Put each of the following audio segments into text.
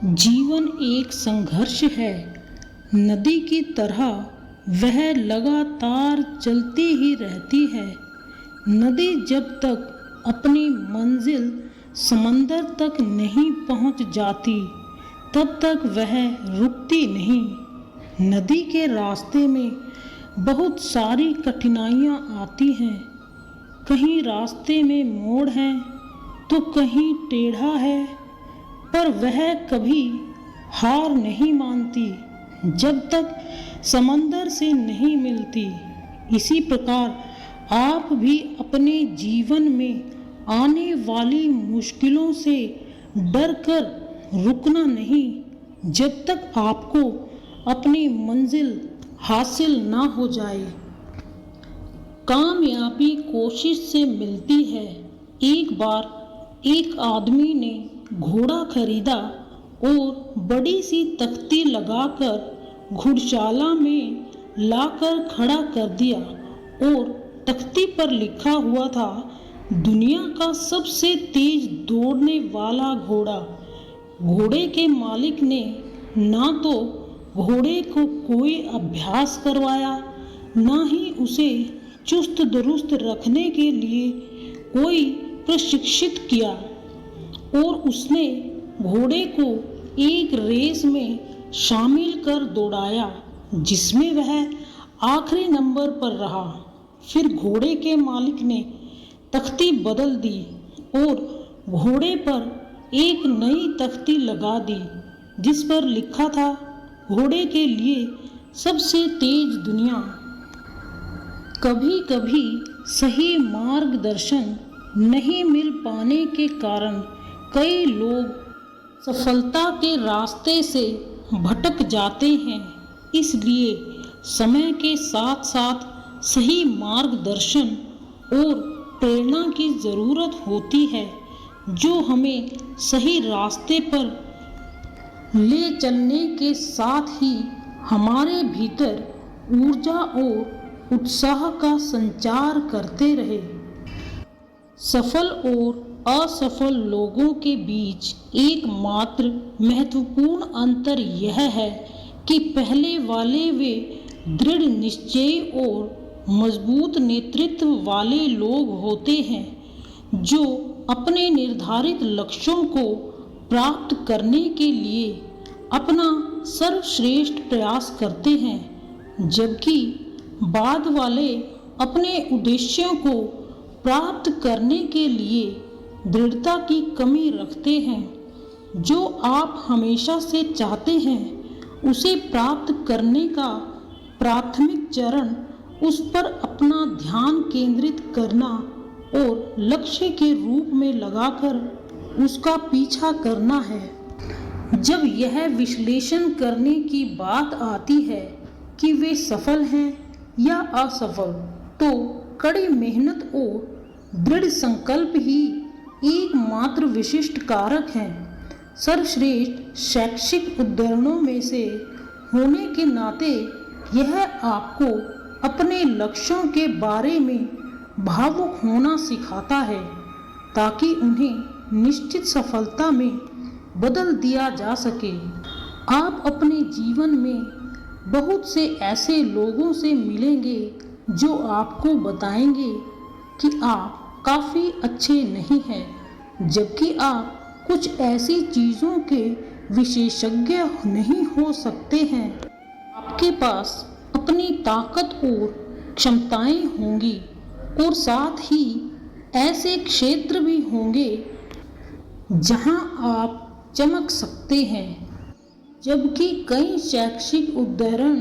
जीवन एक संघर्ष है। नदी की तरह वह लगातार चलती ही रहती है। नदी जब तक अपनी मंजिल समंदर तक नहीं पहुंच जाती तब तक वह रुकती नहीं। नदी के रास्ते में बहुत सारी कठिनाइयां आती हैं। कहीं रास्ते में मोड़ है तो कहीं टेढ़ा है, पर वह कभी हार नहीं मानती जब तक समंदर से नहीं मिलती। इसी प्रकार आप भी अपने जीवन में आने वाली मुश्किलों से डरकर रुकना नहीं जब तक आपको अपनी मंजिल हासिल ना हो जाए। कामयाबी कोशिश से मिलती है। एक बार एक आदमी ने घोड़ा खरीदा और बड़ी सी तख्ती लगाकर घुड़शाला में लाकर खड़ा कर दिया और तख्ती पर लिखा हुआ था, दुनिया का सबसे तेज दौड़ने वाला घोड़ा। घोड़े के मालिक ने ना तो घोड़े को कोई अभ्यास करवाया, ना ही उसे चुस्त दुरुस्त रखने के लिए कोई प्रशिक्षित किया, और उसने घोड़े को एक रेस में शामिल कर दौड़ाया जिसमें वह आखिरी नंबर पर रहा। फिर घोड़े के मालिक ने तख्ती बदल दी और घोड़े पर एक नई तख्ती लगा दी जिस पर लिखा था, घोड़े के लिए सबसे तेज दुनिया। कभी कभी सही मार्गदर्शन नहीं मिल पाने के कारण कई लोग सफलता के रास्ते से भटक जाते हैं। इसलिए समय के साथ साथ सही मार्गदर्शन और प्रेरणा की ज़रूरत होती है जो हमें सही रास्ते पर ले चलने के साथ ही हमारे भीतर ऊर्जा और उत्साह का संचार करते रहे। सफल और असफल लोगों के बीच एकमात्र महत्वपूर्ण अंतर यह है कि पहले वाले वे दृढ़ निश्चय और मजबूत नेतृत्व वाले लोग होते हैं जो अपने निर्धारित लक्ष्यों को प्राप्त करने के लिए अपना सर्वश्रेष्ठ प्रयास करते हैं, जबकि बाद वाले अपने उद्देश्यों को प्राप्त करने के लिए दृढ़ता की कमी रखते हैं। जो आप हमेशा से चाहते हैं उसे प्राप्त करने का प्राथमिक चरण उस पर अपना ध्यान केंद्रित करना और लक्ष्य के रूप में लगाकर उसका पीछा करना है। जब यह विश्लेषण करने की बात आती है कि वे सफल हैं या असफल, तो कड़ी मेहनत और दृढ़ संकल्प ही एकमात्र विशिष्ट कारक हैं। सर्वश्रेष्ठ शैक्षिक उद्धरणों में से होने के नाते यह आपको अपने लक्ष्यों के बारे में भावुक होना सिखाता है ताकि उन्हें निश्चित सफलता में बदल दिया जा सके। आप अपने जीवन में बहुत से ऐसे लोगों से मिलेंगे जो आपको बताएंगे कि आप काफ़ी अच्छे नहीं हैं, जबकि आप कुछ ऐसी चीज़ों के विशेषज्ञ नहीं हो सकते हैं। आपके पास अपनी ताकत और क्षमताएं होंगी और साथ ही ऐसे क्षेत्र भी होंगे जहां आप चमक सकते हैं, जबकि कई शैक्षिक उद्धरण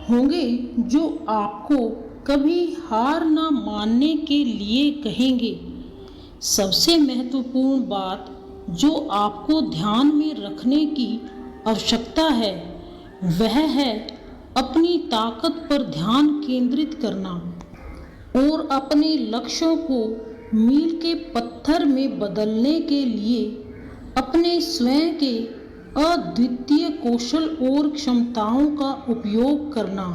होंगे जो आपको कभी हार ना मानने के लिए कहेंगे। सबसे महत्वपूर्ण बात जो आपको ध्यान में रखने की आवश्यकता है वह है अपनी ताकत पर ध्यान केंद्रित करना और अपने लक्ष्यों को मील के पत्थर में बदलने के लिए अपने स्वयं के अद्वितीय कौशल और क्षमताओं का उपयोग करना।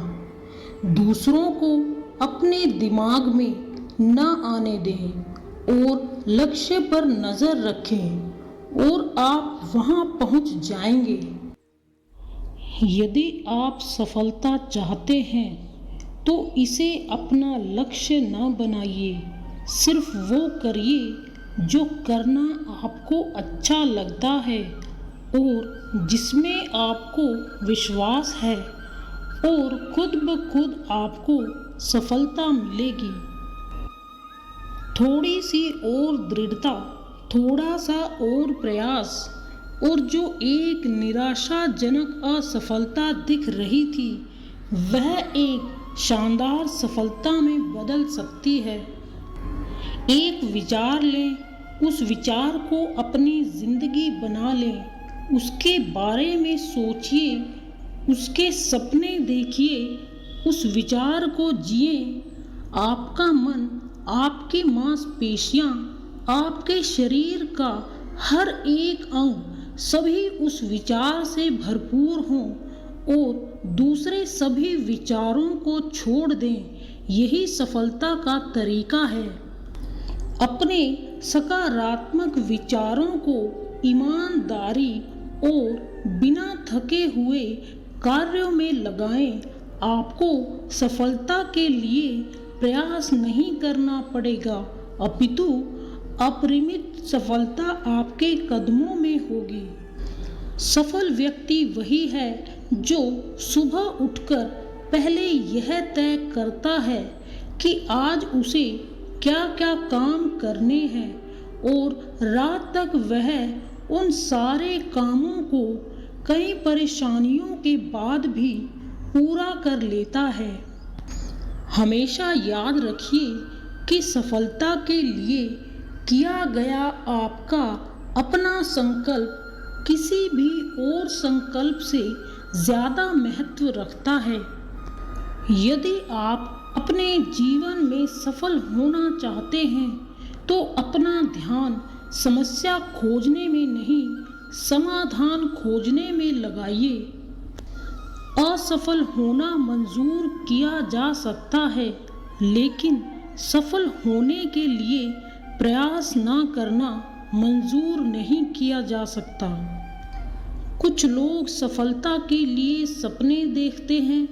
दूसरों को अपने दिमाग में न आने दें और लक्ष्य पर नज़र रखें और आप वहां पहुंच जाएंगे। यदि आप सफलता चाहते हैं तो इसे अपना लक्ष्य न बनाइए, सिर्फ वो करिए जो करना आपको अच्छा लगता है और जिसमें आपको विश्वास है, और खुद ब खुद आपको सफलता मिलेगी। थोड़ी सी और दृढ़ता, थोड़ा सा और प्रयास, और जो एक निराशाजनक असफलता दिख रही थी वह एक शानदार सफलता में बदल सकती है। एक विचार लें, उस विचार को अपनी जिंदगी बना लें, उसके बारे में सोचिए, उसके सपने देखिए, उस विचार को जिए। आपका मन, आपकी मांसपेशियां, आपके शरीर का हर एक अंग सभी उस विचार से भरपूर हों और दूसरे सभी विचारों को छोड़ दें। यही सफलता का तरीका है। अपने सकारात्मक विचारों को ईमानदारी और बिना थके हुए कार्यों में लगाएं। आपको सफलता के लिए प्रयास नहीं करना पड़ेगा, अपितु अपरिमित सफलता आपके कदमों में होगी। सफल व्यक्ति वही है जो सुबह उठकर पहले यह तय करता है कि आज उसे क्या क्या काम करने हैं और रात तक वह उन सारे कामों को कई परेशानियों के बाद भी पूरा कर लेता है। हमेशा याद रखिए कि सफलता के लिए किया गया आपका अपना संकल्प किसी भी और संकल्प से ज़्यादा महत्व रखता है। यदि आप अपने जीवन में सफल होना चाहते हैं तो अपना ध्यान समस्या खोजने में नहीं, समाधान खोजने में लगाइए। असफल होना मंजूर किया जा सकता है, लेकिन सफल होने के लिए प्रयास न करना मंजूर नहीं किया जा सकता। कुछ लोग सफलता के लिए सपने देखते हैं,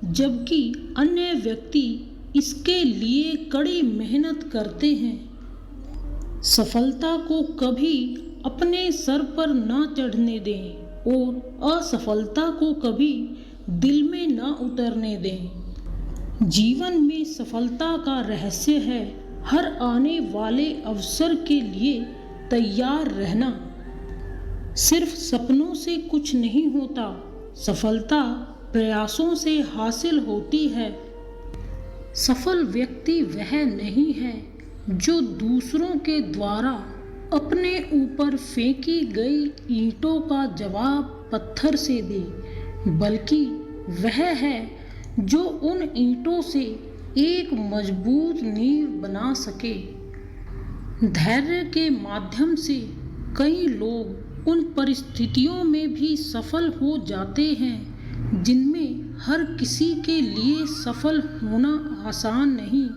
जबकि अन्य व्यक्ति इसके लिए कड़ी मेहनत करते हैं। सफलता को कभी अपने सर पर न चढ़ने दें और असफलता को कभी दिल में न उतरने दें। जीवन में सफलता का रहस्य है हर आने वाले अवसर के लिए तैयार रहना। सिर्फ सपनों से कुछ नहीं होता, सफलता प्रयासों से हासिल होती है। सफल व्यक्ति वह नहीं है जो दूसरों के द्वारा अपने ऊपर फेंकी गई ईंटों का जवाब पत्थर से दे, बल्कि वह है जो उन ईंटों से एक मजबूत नींव बना सके। धैर्य के माध्यम से कई लोग उन परिस्थितियों में भी सफल हो जाते हैं जिनमें हर किसी के लिए सफल होना आसान नहीं।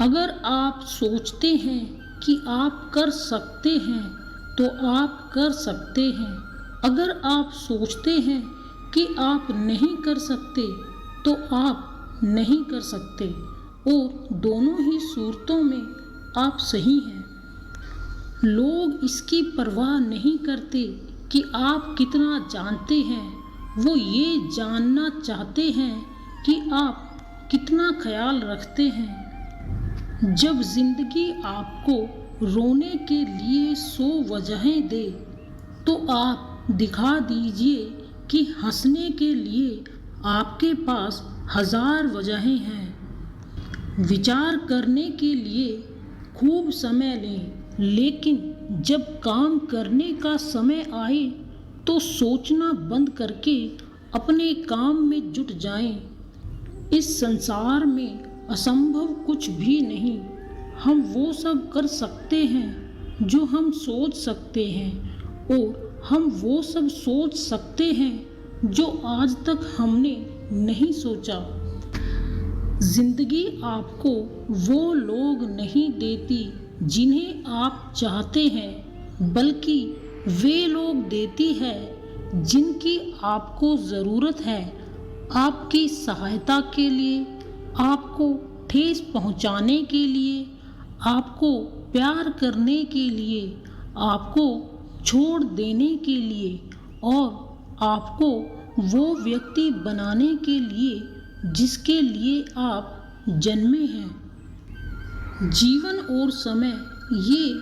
अगर आप सोचते हैं कि आप कर सकते हैं तो आप कर सकते हैं। अगर आप सोचते हैं कि आप नहीं कर सकते तो आप नहीं कर सकते, और दोनों ही सूरतों में आप सही हैं। लोग इसकी परवाह नहीं करते कि आप कितना जानते हैं, वो ये जानना चाहते हैं कि आप कितना ख्याल रखते हैं। जब जिंदगी आपको रोने के लिए 100 वजहें दे तो आप दिखा दीजिए कि हंसने के लिए आपके पास 1000 वजहें हैं। विचार करने के लिए खूब समय लें, लेकिन जब काम करने का समय आए तो सोचना बंद करके अपने काम में जुट जाएं। इस संसार में असंभव कुछ भी नहीं। हम वो सब कर सकते हैं जो हम सोच सकते हैं, और हम वो सब सोच सकते हैं जो आज तक हमने नहीं सोचा। जिंदगी आपको वो लोग नहीं देती जिन्हें आप चाहते हैं, बल्कि वे लोग देती है जिनकी आपको ज़रूरत है, आपकी सहायता के लिए, आपको ठेस पहुंचाने के लिए, आपको प्यार करने के लिए, आपको छोड़ देने के लिए और आपको वो व्यक्ति बनाने के लिए जिसके लिए आप जन्मे हैं। जीवन और समय ये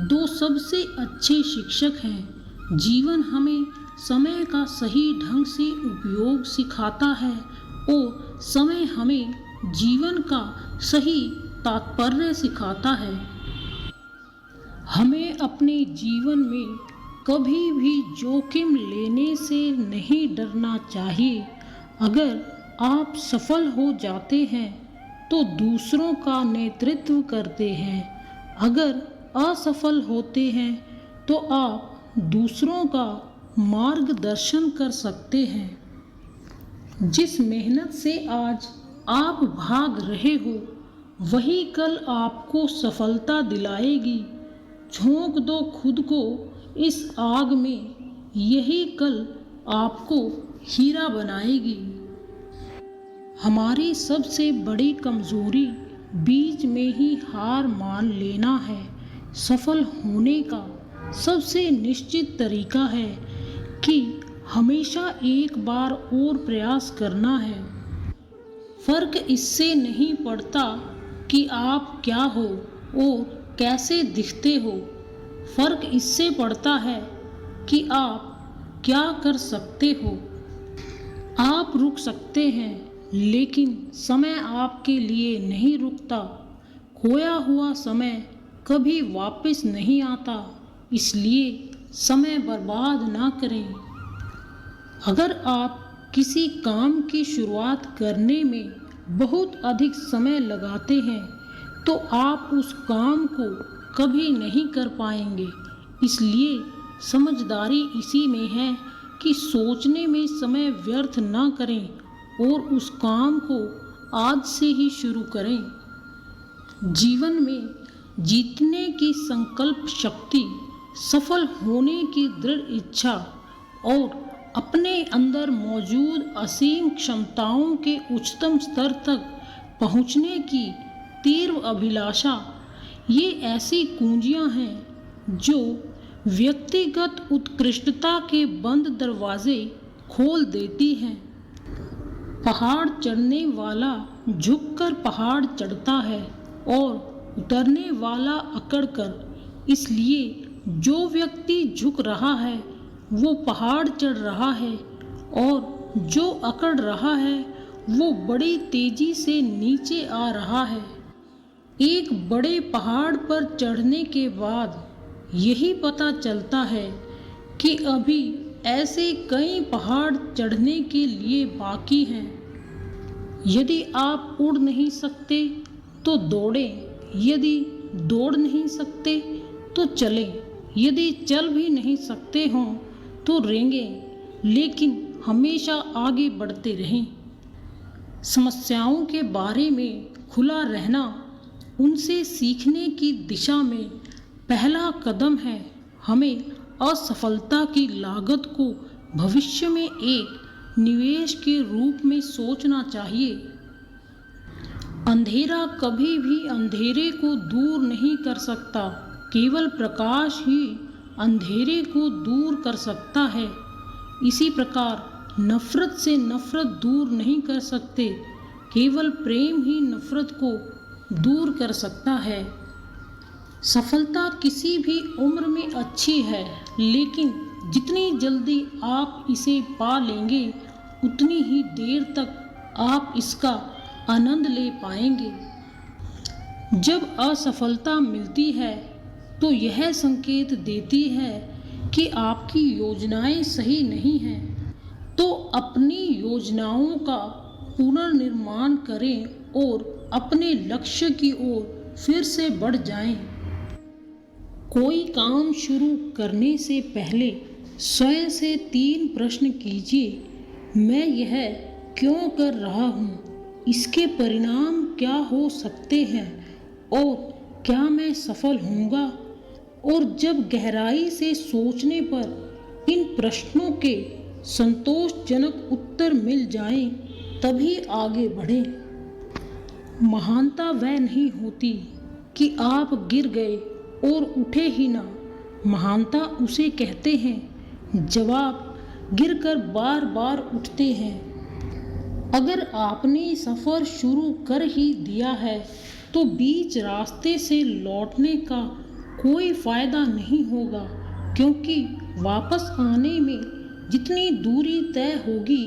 दो सबसे अच्छे शिक्षक हैं। जीवन हमें समय का सही ढंग से उपयोग सिखाता है और समय हमें जीवन का सही तात्पर्य सिखाता है। हमें अपने जीवन में कभी भी जोखिम लेने से नहीं डरना चाहिए। अगर आप सफल हो जाते हैं तो दूसरों का नेतृत्व करते हैं, अगर असफल होते हैं तो आप दूसरों का मार्गदर्शन कर सकते हैं। जिस मेहनत से आज आप भाग रहे हो वही कल आपको सफलता दिलाएगी। झोंक दो खुद को इस आग में, यही कल आपको हीरा बनाएगी। हमारी सबसे बड़ी कमजोरी बीच में ही हार मान लेना है। सफल होने का सबसे निश्चित तरीका है कि हमेशा एक बार और प्रयास करना है। फर्क इससे नहीं पड़ता कि आप क्या हो और कैसे दिखते हो, फर्क इससे पड़ता है कि आप क्या कर सकते हो। आप रुक सकते हैं लेकिन समय आपके लिए नहीं रुकता। खोया हुआ समय कभी वापस नहीं आता, इसलिए समय बर्बाद ना करें। अगर आप किसी काम की शुरुआत करने में बहुत अधिक समय लगाते हैं तो आप उस काम को कभी नहीं कर पाएंगे। इसलिए समझदारी इसी में है कि सोचने में समय व्यर्थ ना करें और उस काम को आज से ही शुरू करें। जीवन में जीतने की संकल्प शक्ति, सफल होने की दृढ़ इच्छा और अपने अंदर मौजूद असीम क्षमताओं के उच्चतम स्तर तक पहुंचने की तीव्र अभिलाषा, ये ऐसी कुंजियां हैं जो व्यक्तिगत उत्कृष्टता के बंद दरवाजे खोल देती हैं। पहाड़ चढ़ने वाला झुककर पहाड़ चढ़ता है और उतरने वाला अकड़कर। इसलिए जो व्यक्ति झुक रहा है वो पहाड़ चढ़ रहा है और जो अकड़ रहा है वो बड़ी तेजी से नीचे आ रहा है। एक बड़े पहाड़ पर चढ़ने के बाद यही पता चलता है कि अभी ऐसे कई पहाड़ चढ़ने के लिए बाकी हैं। यदि आप उड़ नहीं सकते तो दौड़ें, यदि दौड़ नहीं सकते तो चलें, यदि चल भी नहीं सकते हों तो रेंगें, लेकिन हमेशा आगे बढ़ते रहें। समस्याओं के बारे में खुला रहना उनसे सीखने की दिशा में पहला कदम है। हमें असफलता की लागत को भविष्य में एक निवेश के रूप में सोचना चाहिए। अंधेरा कभी भी अंधेरे को दूर नहीं कर सकता, केवल प्रकाश ही अंधेरे को दूर कर सकता है। इसी प्रकार नफरत से नफरत दूर नहीं कर सकते, केवल प्रेम ही नफरत को दूर कर सकता है। सफलता किसी भी उम्र में अच्छी है, लेकिन जितनी जल्दी आप इसे पा लेंगे उतनी ही देर तक आप इसका आनंद ले पाएंगे। जब असफलता मिलती है तो यह संकेत देती है कि आपकी योजनाएं सही नहीं हैं, तो अपनी योजनाओं का पुनर्निर्माण करें और अपने लक्ष्य की ओर फिर से बढ़ जाएं। कोई काम शुरू करने से पहले स्वयं से 3 प्रश्न कीजिए। मैं यह क्यों कर रहा हूँ? इसके परिणाम क्या हो सकते हैं? और क्या मैं सफल होऊंगा? और जब गहराई से सोचने पर इन प्रश्नों के संतोषजनक उत्तर मिल जाएं, तभी आगे बढ़ें। महानता वह नहीं होती कि आप गिर गए और उठे ही ना। महानता उसे कहते हैं जब आप गिरकर बार बार उठते हैं। अगर आपने सफ़र शुरू कर ही दिया है तो बीच रास्ते से लौटने का कोई फ़ायदा नहीं होगा, क्योंकि वापस आने में जितनी दूरी तय होगी,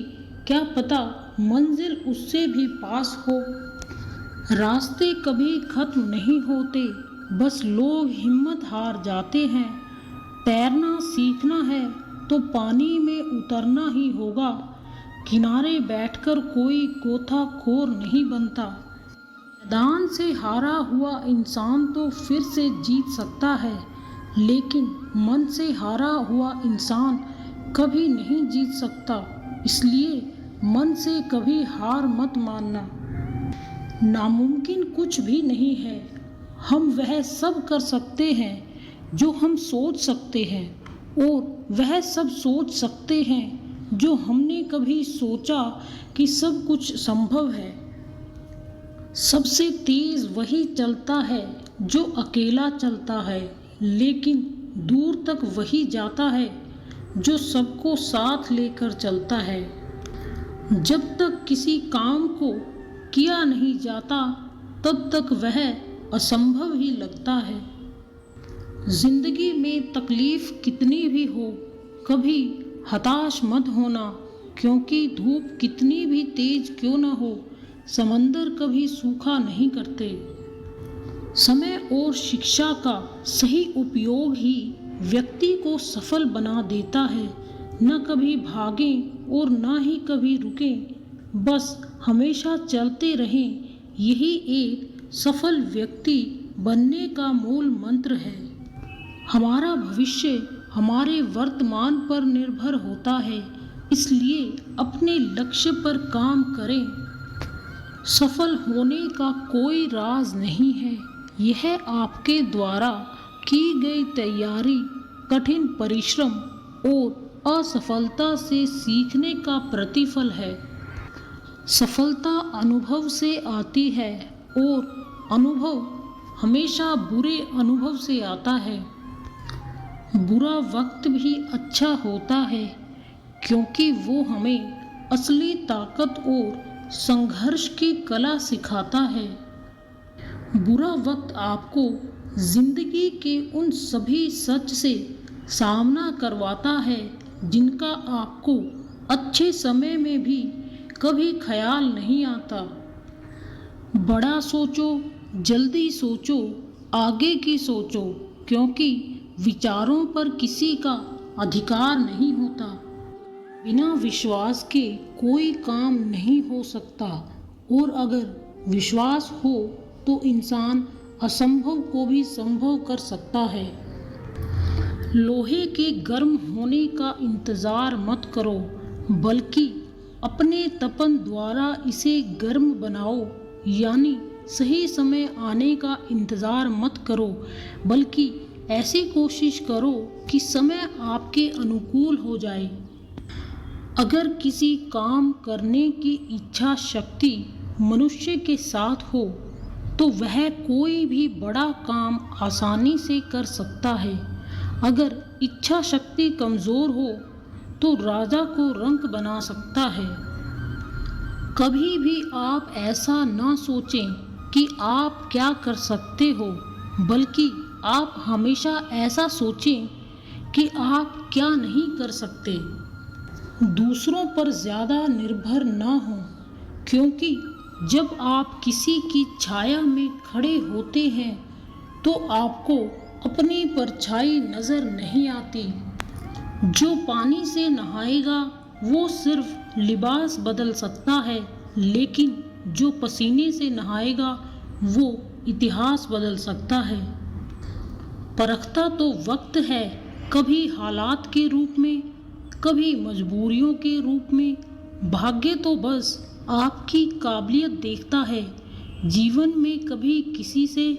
क्या पता मंजिल उससे भी पास हो। रास्ते कभी खत्म नहीं होते, बस लोग हिम्मत हार जाते हैं। तैरना सीखना है तो पानी में उतरना ही होगा। किनारे बैठकर कोई गोताखोर नहीं बनता। मैदान से हारा हुआ इंसान तो फिर से जीत सकता है, लेकिन मन से हारा हुआ इंसान कभी नहीं जीत सकता। इसलिए मन से कभी हार मत मानना। नामुमकिन कुछ भी नहीं है। हम वह सब कर सकते हैं जो हम सोच सकते हैं, और वह सब सोच सकते हैं जो हमने कभी सोचा कि सब कुछ संभव है। सबसे तेज वही चलता है जो अकेला चलता है, लेकिन दूर तक वही जाता है जो सबको साथ लेकर चलता है। जब तक किसी काम को किया नहीं जाता, तब तक वह असंभव ही लगता है। जिंदगी में तकलीफ कितनी भी हो, कभी हताश मत होना, क्योंकि धूप कितनी भी तेज क्यों न हो, समंदर कभी सूखा नहीं करते। समय और शिक्षा का सही उपयोग ही व्यक्ति को सफल बना देता है। न कभी भागें और न ही कभी रुकें, बस हमेशा चलते रहें। यही एक सफल व्यक्ति बनने का मूल मंत्र है। हमारा भविष्य हमारे वर्तमान पर निर्भर होता है, इसलिए अपने लक्ष्य पर काम करें। सफल होने का कोई राज नहीं है, यह आपके द्वारा की गई तैयारी, कठिन परिश्रम और असफलता से सीखने का प्रतिफल है। सफलता अनुभव से आती है और अनुभव हमेशा बुरे अनुभव से आता है। बुरा वक्त भी अच्छा होता है, क्योंकि वो हमें असली ताकत और संघर्ष की कला सिखाता है। बुरा वक्त आपको जिंदगी के उन सभी सच से सामना करवाता है जिनका आपको अच्छे समय में भी कभी ख्याल नहीं आता। बड़ा सोचो, जल्दी सोचो, आगे की सोचो, क्योंकि विचारों पर किसी का अधिकार नहीं होता। बिना विश्वास के कोई काम नहीं हो सकता, और अगर विश्वास हो तो इंसान असंभव को भी संभव कर सकता है। लोहे के गर्म होने का इंतज़ार मत करो, बल्कि अपने तपन द्वारा इसे गर्म बनाओ। यानी सही समय आने का इंतज़ार मत करो, बल्कि ऐसी कोशिश करो कि समय आपके अनुकूल हो जाए। अगर किसी काम करने की इच्छा शक्ति मनुष्य के साथ हो, तो वह कोई भी बड़ा काम आसानी से कर सकता है। अगर इच्छा शक्ति कमज़ोर हो, तो राजा को रंक बना सकता है। कभी भी आप ऐसा ना सोचें कि आप क्या कर सकते हो, बल्कि आप हमेशा ऐसा सोचें कि आप क्या नहीं कर सकते। दूसरों पर ज़्यादा निर्भर ना हो, क्योंकि जब आप किसी की छाया में खड़े होते हैं तो आपको अपनी परछाई नज़र नहीं आती। जो पानी से नहाएगा वो सिर्फ लिबास बदल सकता है, लेकिन जो पसीने से नहाएगा वो इतिहास बदल सकता है। परखता तो वक्त है, कभी हालात के रूप में, कभी मजबूरियों के रूप में। भाग्य तो बस आपकी काबिलियत देखता है। जीवन में कभी किसी से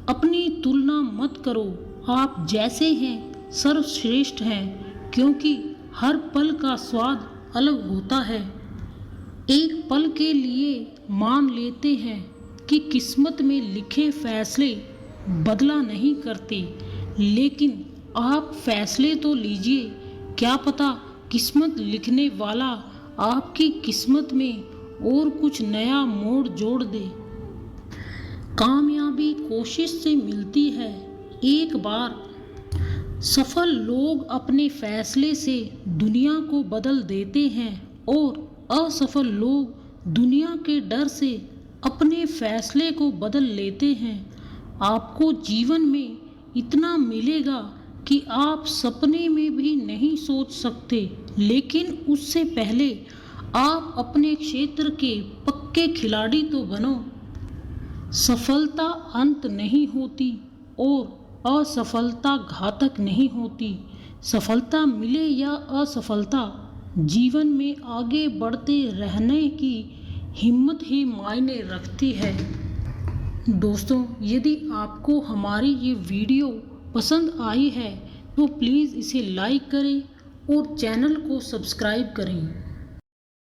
अपनी तुलना मत करो। आप जैसे हैं सर्वश्रेष्ठ हैं, क्योंकि हर पल का स्वाद अलग होता है। एक पल के लिए मान लेते हैं कि किस्मत में लिखे फैसले बदला नहीं करते, लेकिन आप फैसले तो लीजिए, क्या पता किस्मत लिखने वाला आपकी किस्मत में और कुछ नया मोड़ जोड़ दे। कामयाबी कोशिश से मिलती है। एक बार सफल लोग अपने फैसले से दुनिया को बदल देते हैं और असफल लोग दुनिया के डर से अपने फैसले को बदल लेते हैं। आपको जीवन में इतना मिलेगा कि आप सपने में भी नहीं सोच सकते, लेकिन उससे पहले आप अपने क्षेत्र के पक्के खिलाड़ी तो बनो। सफलता अंत नहीं होती और असफलता घातक नहीं होती। सफलता मिले या असफलता, जीवन में आगे बढ़ते रहने की हिम्मत ही मायने रखती है। दोस्तों, यदि आपको हमारी ये वीडियो पसंद आई है तो प्लीज़ इसे लाइक करें और चैनल को सब्सक्राइब करें।